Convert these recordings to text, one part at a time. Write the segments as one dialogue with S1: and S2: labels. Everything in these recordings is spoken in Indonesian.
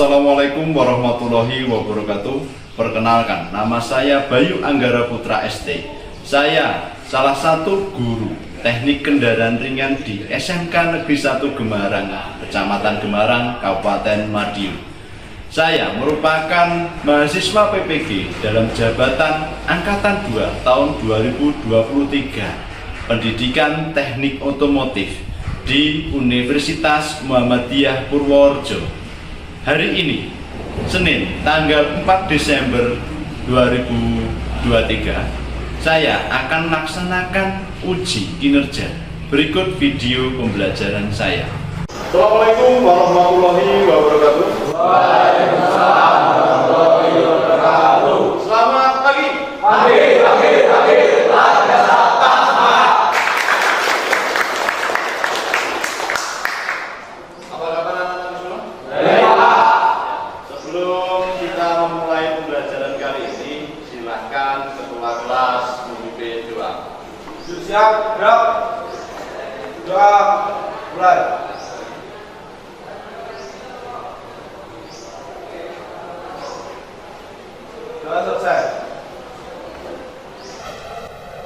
S1: Assalamualaikum warahmatullahi wabarakatuh. Perkenalkan, nama saya Bayu Anggara Putra ST. Saya salah satu guru teknik kendaraan ringan di SMK Negeri 1 Gemarang, Kecamatan Gemarang, Kabupaten Madiun. Saya merupakan mahasiswa PPG dalam jabatan Angkatan 2 tahun 2023, Pendidikan Teknik Otomotif di Universitas Muhammadiyah Purworejo. Hari ini, Senin, tanggal 4 Desember 2023, saya akan melaksanakan uji kinerja. Berikut video pembelajaran saya. Assalamualaikum warahmatullahi wabarakatuh.
S2: Waalaikumsalam warahmatullahi wabarakatuh.
S1: Selamat pagi.
S2: Pagi.
S1: Apa kabar anak-anak semua?
S2: Baik.
S1: Sebelum kita memulai pembelajaran kali ini, silakan ketua kelas memimpin doa.
S2: Siap, gerak. Doa mulai. Doa selesai.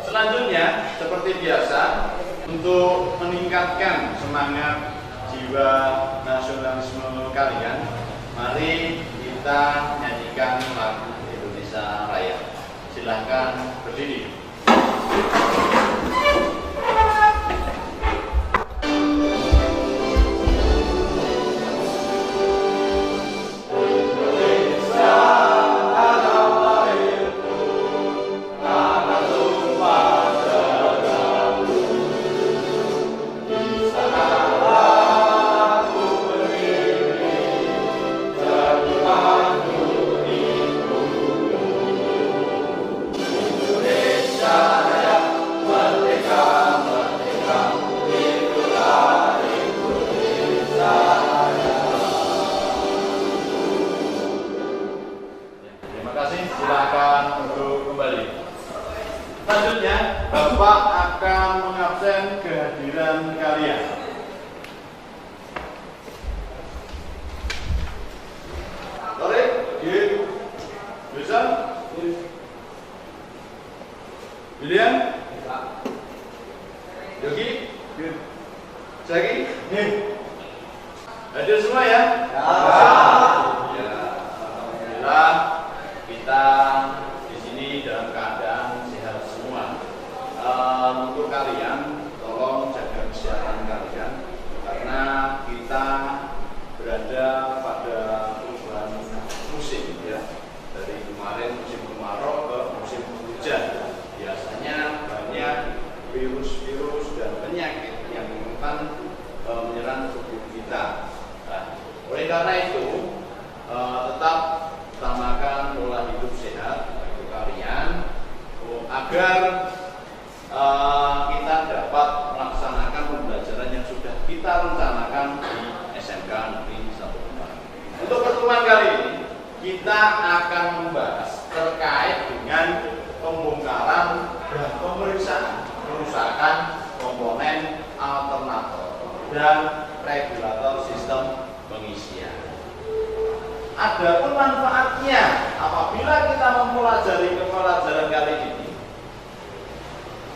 S1: Selanjutnya, seperti biasa, untuk meningkatkan semangat jiwa nasionalisme kalian, mari kita nyanyikan lagu Indonesia Raya. Silahkan berdiri. Silakan duduk kembali. Selanjutnya, Bapak akan mengabsen kehadiran kalian. Tarik, bisa? William? Yogi? Zaki? Hadir semua ya? Ya, alhamdulillah. Kita di sini dalam keadaan sehat semua. Untuk kalian, tolong jaga kesehatan kalian karena kita berada pada perubahan musim ya. Dari kemarin musim kemarau ke musim hujan. Biasanya banyak virus-virus dan penyakit yang akan menyerang tubuh kita. Nah, oleh karena itu, tetap utamakan pola hidup sehat bagi kalian agar kita dapat melaksanakan pembelajaran yang sudah kita rencanakan di SMK Negeri 1 Gemarang. Untuk pertemuan kali ini kita akan membahas terkait dengan pembongkaran dan pemeriksaan kerusakan komponen alternator dan regulator sistem pengisian. Adapun manfaatnya apabila kita mempelajari pembelajaran kali ini,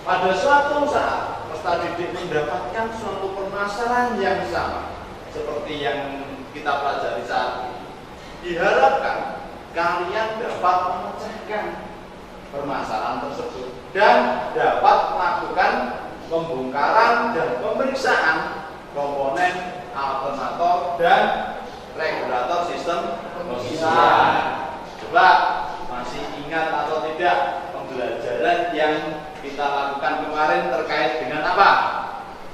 S1: pada suatu saat peserta didik mendapatkan suatu permasalahan yang sama seperti yang kita pelajari saat ini, diharapkan kalian dapat memecahkan permasalahan tersebut dan dapat melakukan pembongkaran dan pemeriksaan komponen alternator dan regulator sistem pengisian. Coba masih ingat atau tidak pembelajaran yang kita lakukan kemarin terkait dengan apa?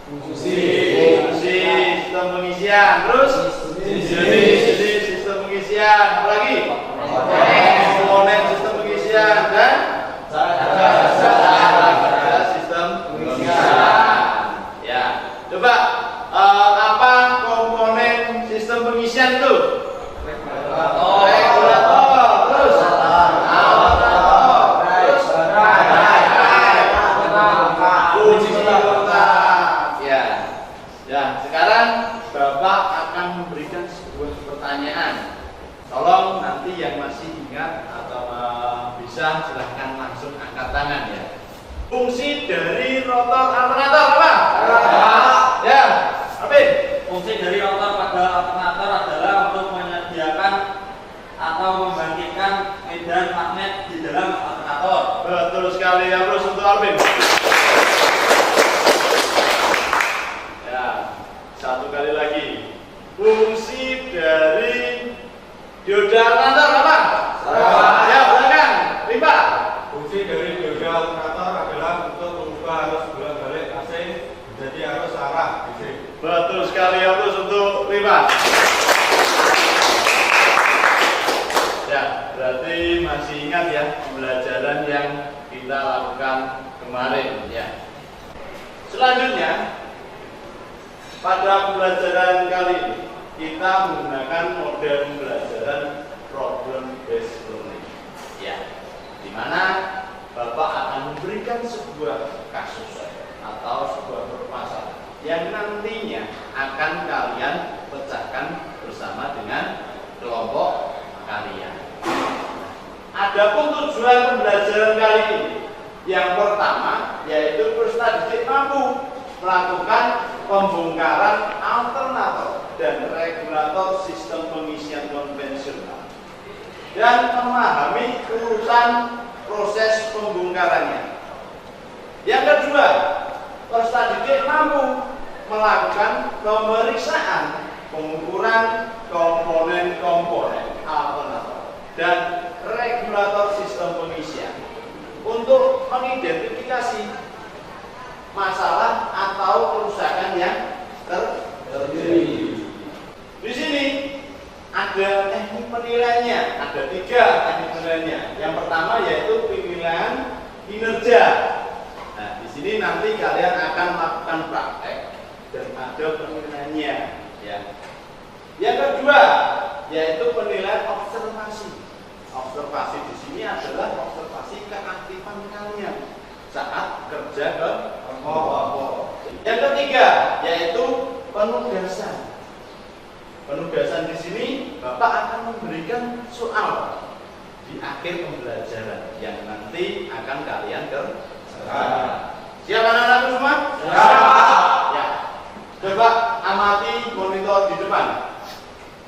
S1: Fungsi sistem pengisian. Terus jenis sistem pengisian. Apa lagi? Komponen sistem pengisian dan cara sistem pengisian. Ya, coba apa komponen sistem pengisian itu? Regulator. Terus bisa silahkan langsung angkat tangan ya. Fungsi dari rotor alternator apa? Ya, Arvin.
S3: Fungsi dari rotor pada alternator adalah untuk menyediakan atau membangkitkan medan magnet di dalam alternator.
S1: Betul sekali ya, terus untuk Arvin. Ya, satu kali lagi. Fungsi dari dioda alternator apa? Ya, silakan. Limpa.
S2: Fungsi dari dioda alternator adalah untuk mengubah arus bolak-balik AC menjadi arus arah DC.
S1: Betul sekali ya, terus untuk Limpa. Ya, berarti masih ingat ya pembelajaran yang kita lakukan kemarin ya. Selanjutnya pada pembelajaran kali ini kita menggunakan model pembelajaran problem based learning ya, di mana Bapak akan memberikan sebuah kasus atau sebuah permasalahan yang nantinya akan kalian pecahkan bersama dengan kelompok kalian. Adapun tujuan pembelajaran kali ini yang pertama yaitu peserta didik mampu melakukan pembongkaran alternator dan regulator sistem pengisian konvensional dan memahami urusan proses pembongkarannya. Yang kedua, peserta didik mampu melakukan pemeriksaan pengukuran komponen-komponen alternator dan regulator sistem pengisian untuk mengidentifikasi masalah atau kerusakan yang terjadi. Di sini ada teknik penilaiannya, ada 3 teknik penilaiannya. Yang pertama yaitu penilaian kinerja. Nah, di sini nanti kalian akan melakukan praktek dan ada penilaiannya, ya. Yang kedua yaitu penilaian observasi. Observasi di sini adalah observasi keaktifan kalian saat kerja ke kelompok. Yang ketiga yaitu penugasan. Penugasan di sini Bapak akan memberikan soal di akhir pembelajaran yang nanti akan kalian kerjakan. Siap anak-anakku semua? Ya. Coba amati monitor di depan.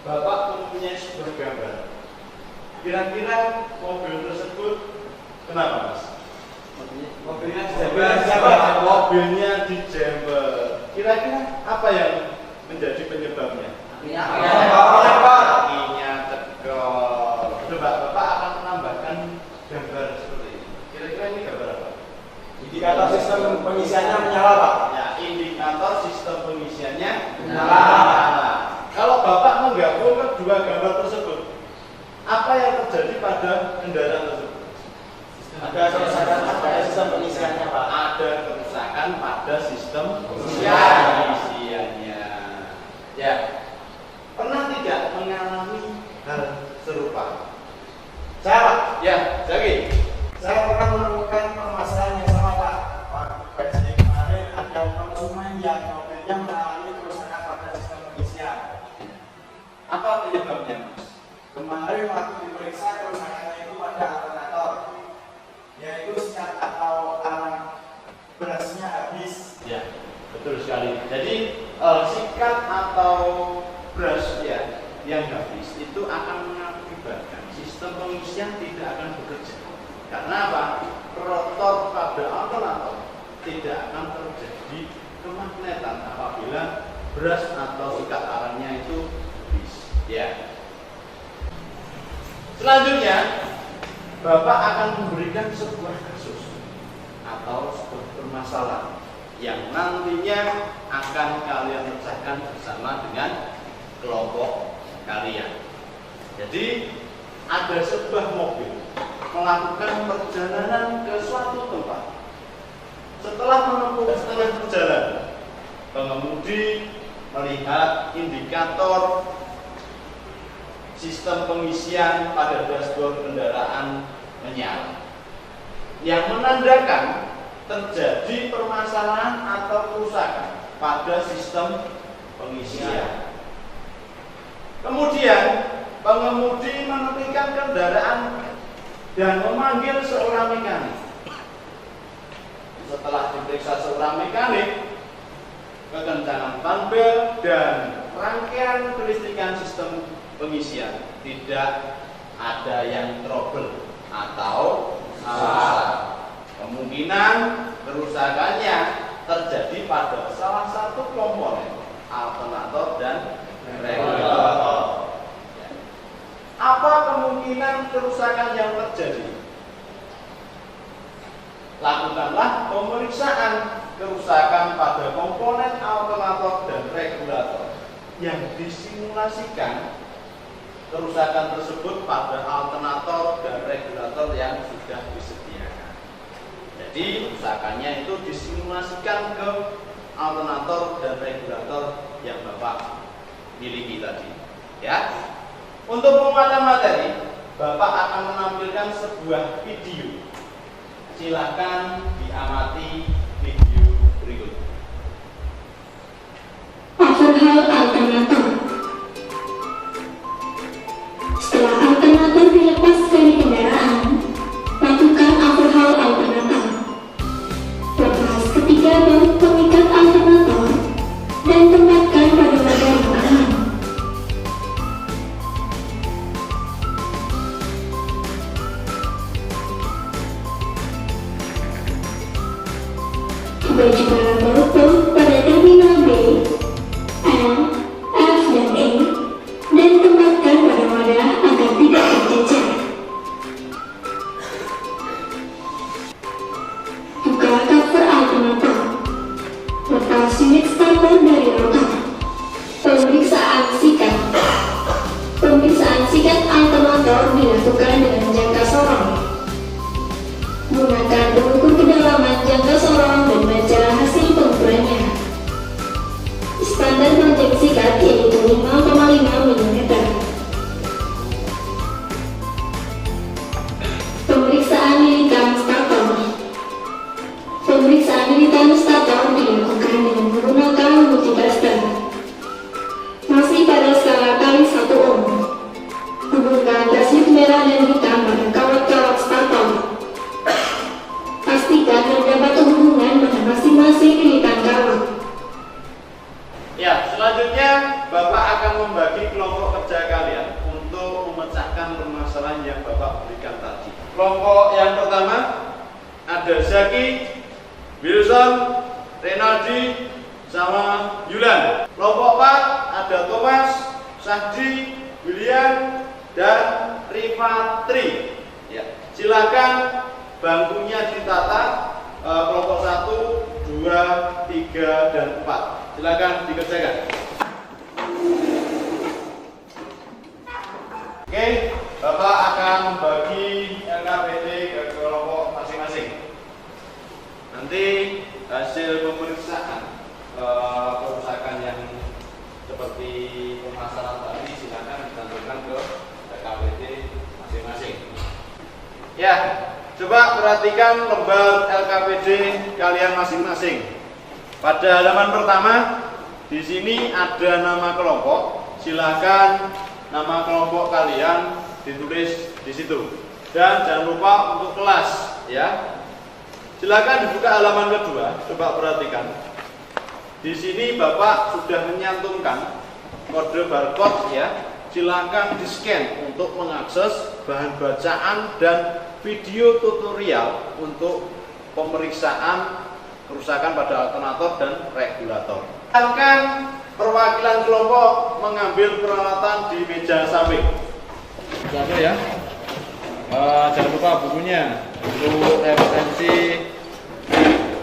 S1: Bapak mempunyai sebuah gambar. Kira-kira mobil tersebut kenapa, Mas?
S2: Mobilnya
S1: Mobilnya dijembel. Kira-kira apa yang menjadi penyebabnya? Kakinya tegol. Coba Bapak akan menambahkan gambar seperti ini. Kira-kira ini gambar apa?
S2: indikator sistem pengisiannya menyala, Pak.
S1: Ya, indikator sistem pengisiannya menyala. Kalau Bapak menggabung kedua gambar tersebut, apa yang terjadi pada kendaraan tersebut?
S2: Ada kerusakan pada sistem pengisiannya, Pak.
S1: Ada kerusakan pada sistem pengisiannya. Ya, pernah tidak mengalami hal serupa?
S2: Saya, Pak.
S1: Ya, Zaki.
S2: Saya pernah menemukan permasalahan yang sama, Pak. Jadi kemarin ada konsumen yang mobilnya mengalami kerusakan pada sistem pengisian.
S1: Apa penyebabnya, Mas?
S2: Kemarin waktu diperiksa kerusakannya itu pada alternator, yaitu sekat atau berasnya habis.
S1: Ya, betul sekali. Jadi sikat atau brush ya yang habis itu akan mengakibatkan sistem pengisian tidak akan bekerja. Karena apa? Rotor pada alternator tidak akan terjadi kemagnetan apabila brush atau sikat arangnya itu habis. Ya. Selanjutnya, Bapak akan memberikan sebuah kasus atau sebuah permasalahan yang nantinya akan kalian pecahkan bersama dengan kelompok kalian. Jadi ada sebuah mobil melakukan perjalanan ke suatu tempat. Setelah menempuh setengah perjalanan, pengemudi melihat indikator sistem pengisian pada dashboard kendaraan menyala, yang menandakan terjadi permasalahan atau kerusakan pada sistem pengisian. Kemudian pengemudi menepikan kendaraan dan memanggil seorang mekanik. Setelah diperiksa seorang mekanik, kekencangan panbel dan rangkaian kelistrikan sistem pengisian tidak ada yang trouble atau salah. Kemungkinan kerusakannya terjadi pada salah satu komponen alternator dan regulator. Apa kemungkinan kerusakan yang terjadi? Lakukanlah pemeriksaan kerusakan pada komponen alternator dan regulator yang disimulasikan kerusakan tersebut pada alternator dan regulator yang sudah disediakan. Jadi kerusakannya itu disimulasikan ke alternator dan regulator yang Bapak miliki tadi. Ya. Untuk penguatan materi, Bapak akan menampilkan sebuah video. Silakan diamati video berikut.
S4: Overhaul alternator. Setelah alternator dilepas dari kendaraan, lakukan overhaul alternator. Lepas ketiga baut pengikat alternator dan tempatkan pada wadah yang aman. Baju barang baut pada terminal B, L, F, dan E, dan tempatkan pada wadah agar tidak tercecer. Buka cover alternator. Lepas unit starter dari rotor. Pemeriksaan sikat. Pemeriksaan sikat alternator dilakukan dengan jangka sorong. Gunakan pengukur kedalaman jangka sorong dan baca hasil pengukurannya. Standar panjang sikat yaitu 5,5 mm. Pemeriksaan lilitan stator. Pemeriksaan lilitan stator dilakukan dengan menggunakan multicaster. Masih pada skala kali 1 ohm. Hubungkan gaslit merah dan hitam pada kawat-kawat stator. Pastikan terdapat hubungan pada masing-masing lilitan kawat.
S1: Ya, selanjutnya Bapak akan membagi kelompok kerja kalian untuk memecahkan permasalahan yang Bapak berikan tadi. Kelompok yang pertama ada Zaki, Wilson, Renaldi, sama Yulan. Kelompok 4 ada Thomas, Sahdi, William, dan Rifatri. Ya, silakan bangkunya ditata kelompok 1, 2, 3, dan 4. Silakan dikerjakan. Oke, Bapak akan membagi LKPD ke kelompok masing-masing. Nanti hasil pemeriksaan kerusakan yang seperti permasalahan tadi silakan ditampilkan ke LKPD masing-masing. Ya, coba perhatikan lembar LKPD kalian masing-masing. Pada halaman pertama, di sini ada nama kelompok. Silakan nama kelompok kalian ditulis di situ. Dan jangan lupa untuk kelas, ya. Silakan dibuka halaman kedua. Coba perhatikan. Di sini Bapak sudah menyantumkan kode barcode, ya. Silakan di-scan untuk mengakses bahan bacaan dan video tutorial untuk pemeriksaan kerusakan pada alternator dan regulator. Silakan perwakilan kelompok mengambil peralatan di meja samping. Satu ya. Jangan lupa bukunya untuk referensi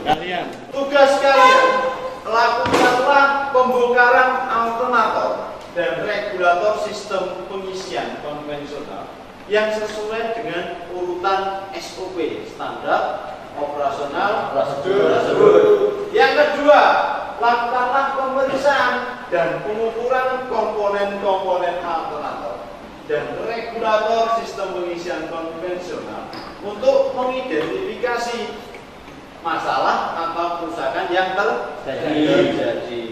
S1: kalian. Tugas kalian, lakukanlah pembongkaran alternator dan regulator sistem pengisian konvensional yang sesuai dengan urutan SOP standar operasional prosedur tersebut. Yang kedua, lakukanlah pemeriksaan dan pengukuran komponen-komponen alternator dan regulator sistem pengisian konvensional untuk mengidentifikasi masalah atau kerusakan yang terjadi.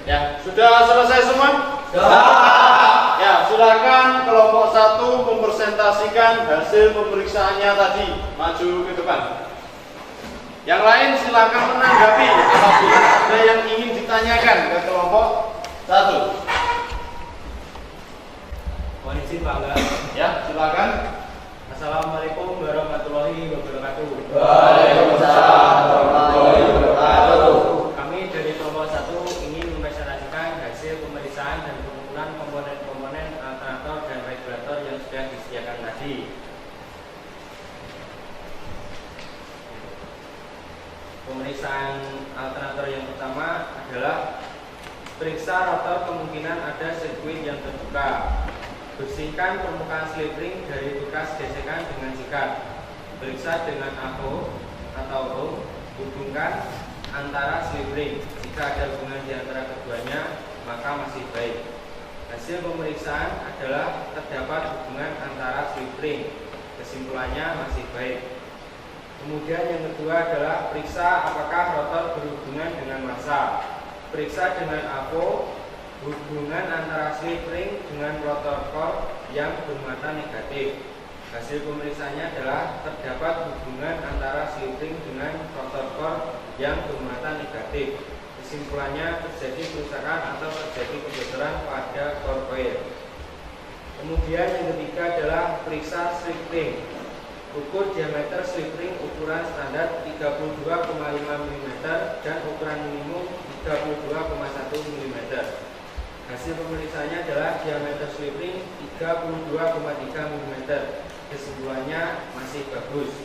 S1: Ya, sudah selesai semua? Ya, silakan kelompok 1 mempresentasikan hasil pemeriksaannya tadi. Maju ke depan. Yang lain silakan menanggapi apabila ada yang ingin ditanyakan ke kelompok 1.
S5: Mohon izin Pak Angga.
S1: Ya, silakan.
S5: Assalamualaikum warahmatullahi wabarakatuh.
S2: Waalaikumsalam warahmatullahi wabarakatuh.
S5: Kami dari kelompok 1 ingin mempresentasikan hasil pemeriksaan dan pengumpulan komponen-komponen alternator dan regulator yang sudah disediakan tadi. Pemeriksaan alternator yang pertama adalah periksa rotor kemungkinan ada sirkuit yang terbuka. Bersihkan permukaan slip ring dari bekas gesekan dengan sikat. Periksa dengan AO atau O. Hubungkan antara slip ring. Jika ada hubungan di antara keduanya, maka masih baik. Hasil pemeriksaan adalah terdapat hubungan antara slip ring. Kesimpulannya masih baik. Kemudian yang kedua adalah periksa apakah rotor berhubungan dengan massa. Periksa dengan AO hubungan antara slip ring dengan rotor core yang bermuatan negatif. Hasil pemeriksaannya adalah terdapat hubungan antara slip ring dengan rotor core yang bermuatan negatif. Kesimpulannya terjadi kerusakan atau terjadi kebocoran pada core coil. Kemudian yang ketiga adalah periksa slip ring. Ukur diameter slip ring ukuran standar 32,5 mm dan ukuran minimum 32,1 mm. Hasil pemeriksaannya adalah diameter slip ring 32,3 mm. Kesimpulannya masih bagus.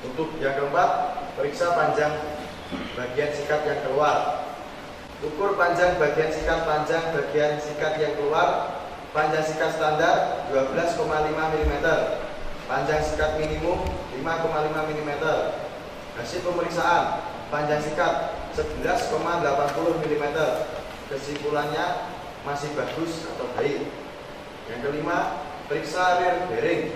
S2: Untuk yang keempat, periksa panjang bagian sikat yang keluar. Ukur panjang bagian sikat yang keluar. Panjang sikat standar 12,5 mm. Panjang sikat minimum 5,5 mm. Hasil pemeriksaan panjang sikat 11,80 mm. Kesimpulannya masih bagus atau baik. Yang kelima, periksa rear bearing.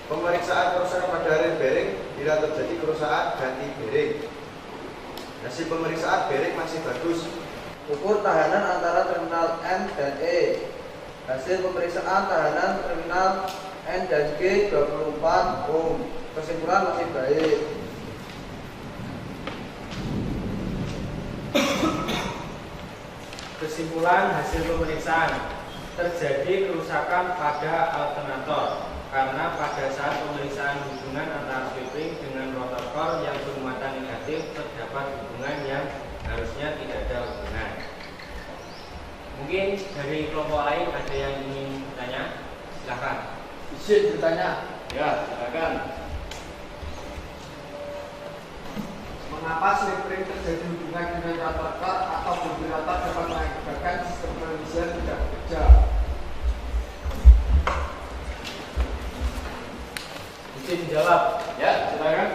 S2: Pemeriksaan kerusakan pada rear bearing. Bila terjadi kerusakan, ganti bearing. Hasil pemeriksaan bearing masih bagus. Ukur tahanan antara terminal N dan E. Hasil pemeriksaan tahanan terminal N dan G 24 ohm. Kesimpulan masih baik.
S5: Kesimpulan hasil pemeriksaan, terjadi kerusakan pada alternator karena pada saat pemeriksaan hubungan antara slip ring dengan rotor core yang bermuatan negatif terdapat hubungan yang harusnya tidak ada hubungan. Mungkin dari kelompok lain ada yang ingin bertanya? Silakan.
S2: Izin bertanya.
S1: Ya, silakan.
S2: Mengapa slip ring terjadi hubungan dengan rotor core atau ventilator dapat mengakibatkan sistem pengisian tidak bekerja?
S5: Izin jawab.
S1: Ya, silakan.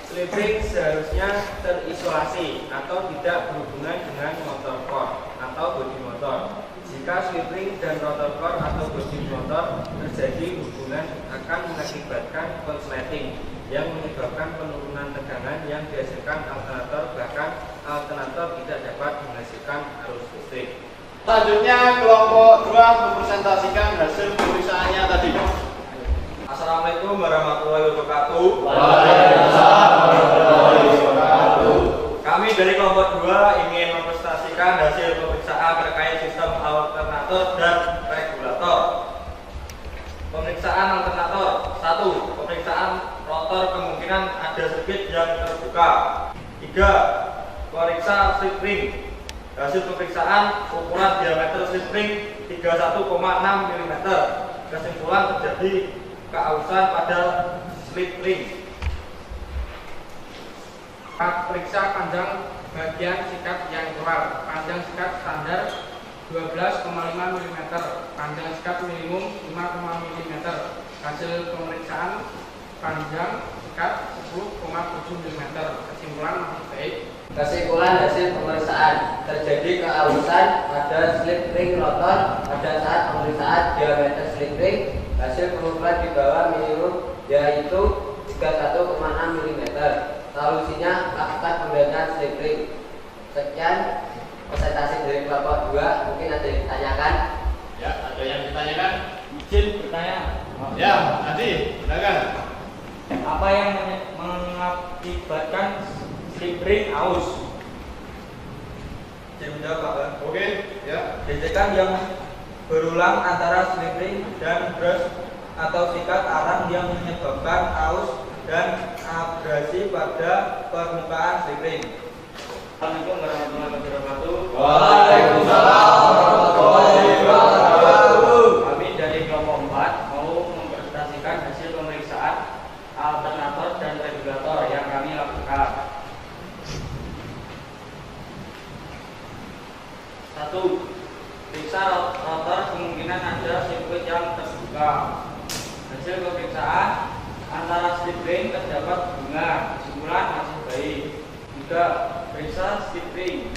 S5: Slip ring seharusnya terisolasi atau tidak berhubungan dengan motor core atau bodi motor. Jika slip ring dan rotor core atau bodi motor terjadi hubungan akan mengakibatkan konsleting yang menyebabkan penurunan tegangan yang dihasilkan alternator, bahkan alternator tidak dapat menghasilkan arus listrik.
S1: Selanjutnya kelompok 2 mempresentasikan hasil pemeriksaannya tadi.
S3: Assalamualaikum warahmatullahi wabarakatuh.
S1: Waalaikumsalam warahmatullahi wabarakatuh.
S3: Kami dari kelompok 2 ingin mempresentasikan hasil pemeriksaan terkait sistem alternator dan regulator. Pemeriksaan alternator. 1. Pemeriksaan rotor kemungkinan ada sirkuit yang terbuka. 3. Periksa slip ring. Hasil pemeriksaan ukuran diameter slip ring 31,6 mm. Kesimpulan terjadi keausan pada slip ring.
S6: Periksa panjang bagian sikat yang keluar. Panjang sikat standar 12,5 mm, panjang sikat minimum 5,5 mm. Hasil pemeriksaan panjang sikat 10,7 mm. Kesimpulan masih baik.
S7: Kesimpulan hasil pemeriksaan, terjadi keausan pada slip ring rotor pada saat pemeriksaan diameter slip ring. Hasil pengukuran di bawah minimum yaitu 31,6 mm. Solusinya lakukan pembelian
S5: mengakibatkan slip ring aus.
S3: Izin menjawab Pak.
S1: Oke, ya.
S3: Gesekan yang berulang antara slip ring dan brush atau sikat arang yang menyebabkan aus dan abrasi pada permukaan slip ring.
S5: Assalamualaikum warahmatullahi wabarakatuh.
S1: Waalaikumsalam warahmatullahi wabarakatuh.
S5: Kami dari kelompok 4 mau mempresentasikan hasil pemeriksaan alternator dan regulator yang kami lakukan. 1. Periksa rotor, kemungkinan ada sirkuit yang terbuka. Hasil pemeriksaan antara slip ring terdapat bunga, kesimpulan masih baik. 3. Periksa slip ring.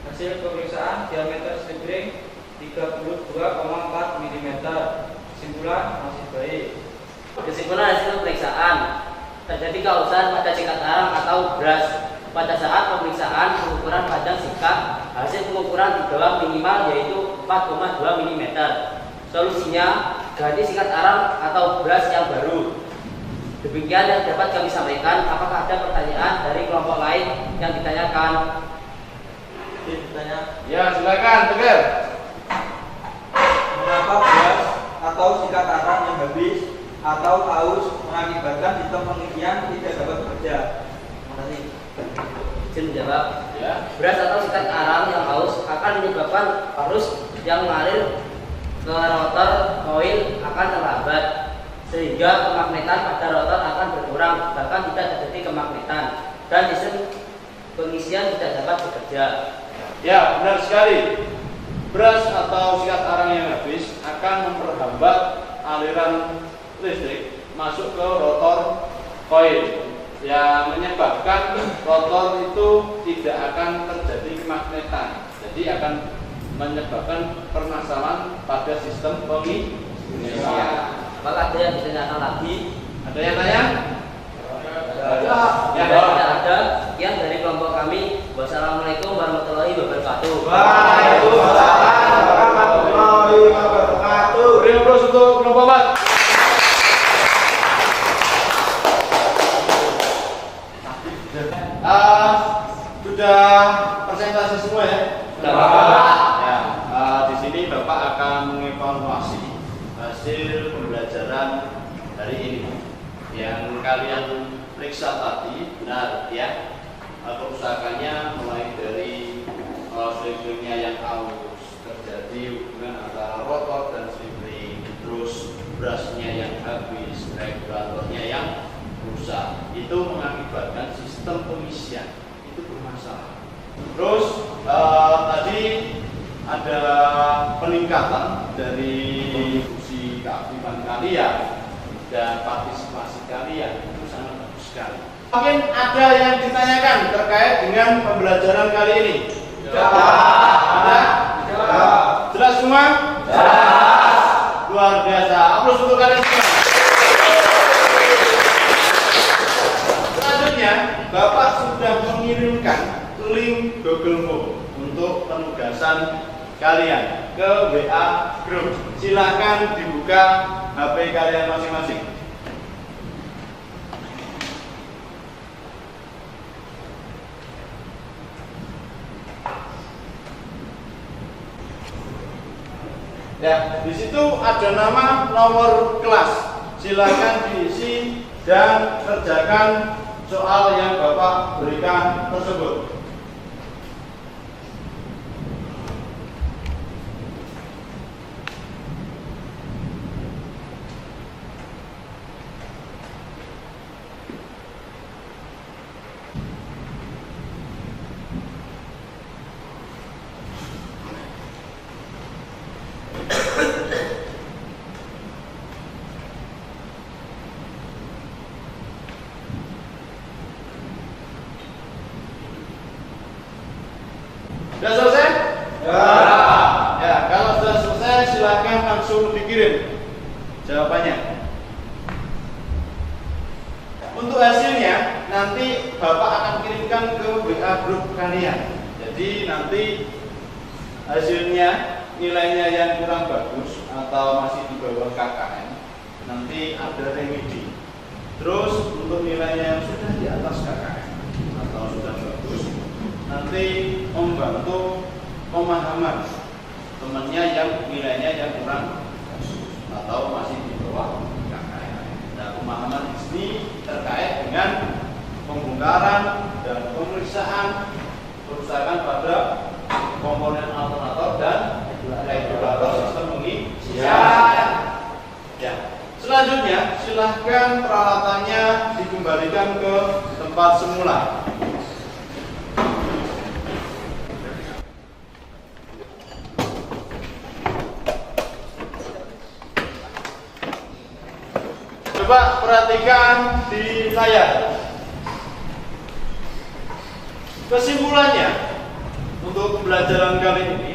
S5: Hasil pemeriksaan diameter slip ring 32,4 mm. Kesimpulan masih baik.
S7: Kesimpulan hasil pemeriksaan terjadi kausan pada sikat arang atau brush. Pada saat pemeriksaan pengukuran panjang sikat, hasil pengukuran di bawah minimal yaitu 4,2 mm. Solusinya ganti sikat arang atau brush yang baru. Demikian yang dapat kami sampaikan. Apakah ada pertanyaan dari kelompok lain yang ditanyakan?
S3: Ditanya,
S1: Ya, silakan, Tegar.
S3: mengapa brush atau sikat arang yang habis atau haus mengakibatkan sistem pengisian tidak dapat bekerja? Terima kasih.
S7: Izin menjawab.
S1: Ya.
S7: Brush atau sikat arang yang haus akan menyebabkan arus yang mengalir ke rotor koil akan terlambat, sehingga kemagnetan pada rotor akan berkurang, bahkan tidak terjadi kemagnetan dan sistem pengisian tidak dapat bekerja.
S1: Ya, benar sekali. Brush atau sikat arang yang habis akan memperhambat aliran listrik masuk ke rotor koil, yang menyebabkan rotor itu tidak akan terjadi kemagnetan. Jadi akan menyebabkan permasalahan pada sistem pengisian.
S7: Apakah ada yang ditanyakan lagi?
S1: Ada yang tanya?
S7: Ya, tidak ada. Sekian dari kelompok kami. Wassalamualaikum warahmatullahi wabarakatuh.
S2: Waalaikumsalam warahmatullahi wabarakatuh.
S1: Beri aplaus untuk kelompok 4. Sudah presentasi semua ya?
S7: Sudah.
S1: Ya, di sini Bapak akan mengevaluasi hasil pembelajaran hari ini. Yang kalian periksa tadi benar ya, kerusakannya mulai dari slip ringnya yang aus, terjadi hubungan antara rotor dan slip ring, terus brushnya yang habis, regulatornya yang rusak. Itu mengakibatkan sistem pengisian itu bermasalah. Terus tadi ada peningkatan dari fungsi keaktifan kalian dan partisipasi kalian, itu sangat bagus sekali. Mungkin ada yang ditanyakan terkait dengan pembelajaran kali ini? Ada? Jelas semua? Jelas. Luar biasa. Aplaus untuk kalian semua. Selanjutnya, Bapak sudah mengirimkan link Google Form untuk penugasan kalian ke WA Group. Silahkan dibuka HP kalian masing-masing. Ya, di situ ada nama, nomor kelas. Silahkan diisi dan kerjakan soal yang Bapak berikan tersebut. Sudah selesai? Ya, kalau sudah selesai silakan langsung dikirim jawabannya. Untuk hasilnya nanti Bapak akan kirimkan ke WA grup kalian. Jadi nanti hasilnya nilainya yang kurang bagus atau masih di bawah KKM, nanti ada remedi. Terus untuk nilainya yang sudah di atas KKM atau sudah bagus, nanti membantu pemahaman temannya yang nilainya yang kurang atau masih di bawah KKM. Nah, pemahaman di sini terkait dengan pembongkaran dan pemeriksaan kerusakan pada komponen alternator dan regulator sistem pengisian. Ya. Selanjutnya, silahkan peralatannya dikembalikan ke tempat semula. Coba perhatikan di layar. Kesimpulannya untuk pembelajaran kali ini,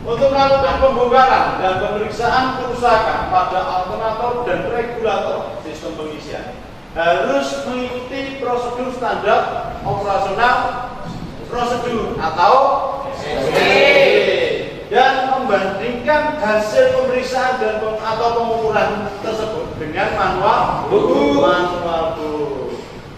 S1: untuk melakukan pembongkaran dan pemeriksaan kerusakan pada alternator dan regulator sistem pengisian harus mengikuti prosedur standar operasional prosedur atau SOP dan membandingkan hasil pemeriksaan dan atau pengukuran tersebut dengan manual buku.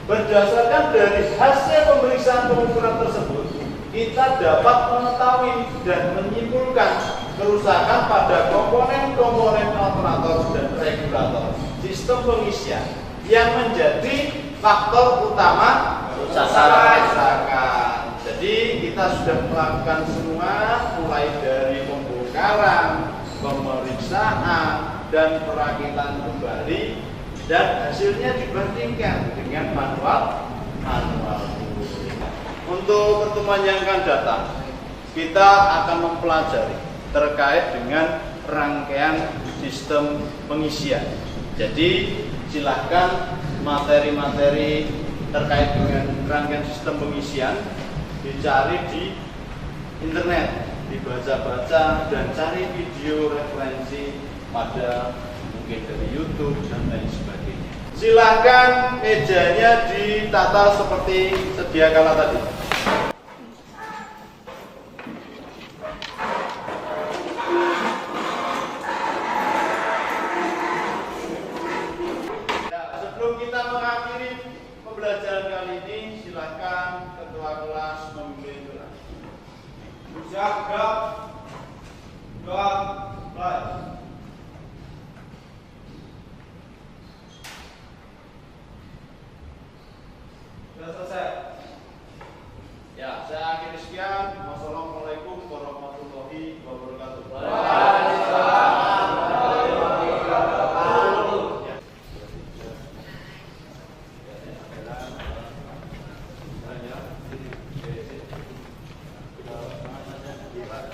S1: Berdasarkan dari hasil pemeriksaan pengukuran tersebut, kita dapat mengetahui dan menyimpulkan kerusakan pada komponen-komponen alternator dan regulator sistem pengisian yang menjadi faktor utama kerusakan. Jadi kita sudah melakukan semua, mulai dari pembongkaran, pemeriksaan, dan perakitan kembali, dan hasilnya dibandingkan dengan manual. Untuk pertemuan yang akan datang, kita akan mempelajari terkait dengan rangkaian sistem pengisian. Jadi silahkan materi-materi terkait dengan rangkaian sistem pengisian dicari di internet, dibaca-baca, dan cari video referensi pada mungkin dari YouTube dan lain sebagainya. Silahkan mejanya ditata seperti sedia kala tadi. Ya, sebelum kita mengakhiri pembelajaran kali ini, silahkan ketua kelas memimpin doa. Siap, doa, baik. Sudah selesai. Ya, saya akhiri sekian.